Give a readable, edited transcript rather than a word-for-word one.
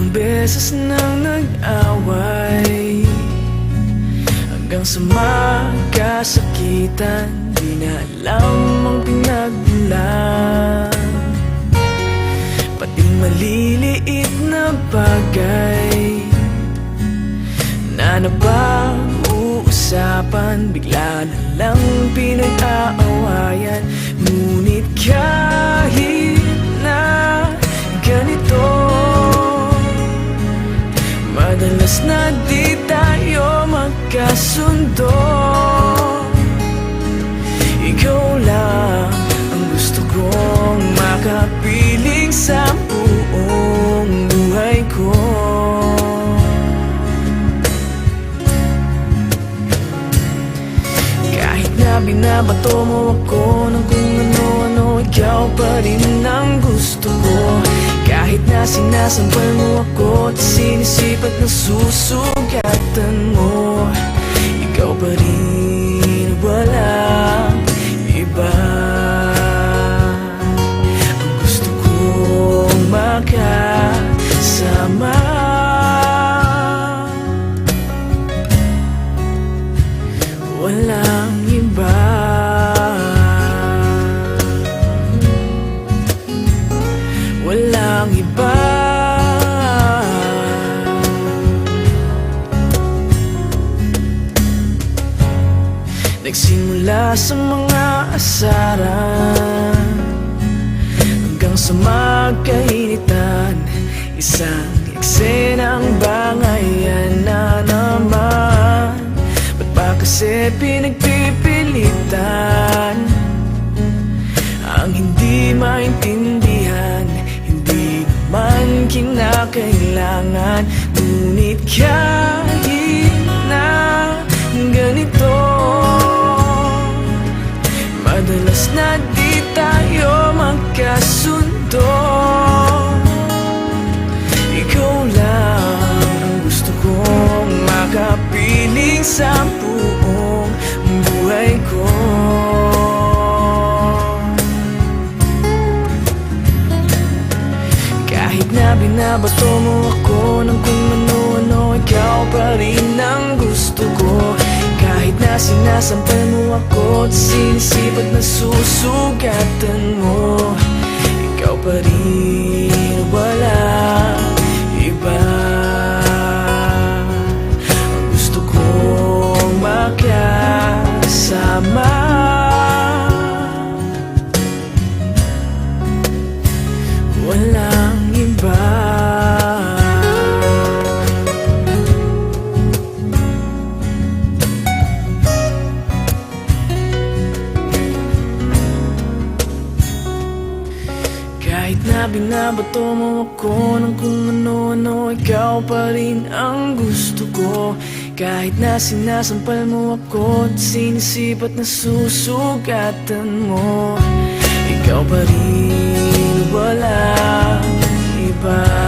Ilang beses nang nag-away hanggang sa magkasakitan, di na alam ang pinagmulan. Pati maliliit na bagay na napag-uusapan, bigla na lang pinag-aawayan. Ngunit kahit na ganito, madalas na di tayo magkasundo. Ikaw lang ang gusto kong makapiling sa buong buhay ko. Kahit na binabato mo ako ng kung ano-ano, ikaw pa rin ang gusto ko. Kahit na sinasampal mo ako at sinisipat na susugatan mo, ikaw pa rin, walang iba. Ang gusto kong makasama, walang iba. Walang iba. Nagsimula sa mga asaran hanggang sa magkainitan, isang eksenang bangayan na naman. Ba't ba kasi pinagpipilitan ang hindi maintindihan? Hindi naman kinakailangan. Ngunit kahit na ganito, madalas na di tayo magkasundo. Ikaw lang ang gusto kong makapiling sa buong buhay ko. Kahit na binabato mo ako ng kung ano-ano, ikaw pa rin ang gusto ko. Kahit na sinasampal mo ako at sinisipat na susugatan mo, ikaw pa rin, walang iba. Ang gusto kong makasama, walang iba. Kahit na binabato mo ako ng kung ano-ano, ikaw pa rin ang gusto ko. Kahit na sinasampal mo ako at sinisipat na susugatan mo, ikaw pa rin, walang iba.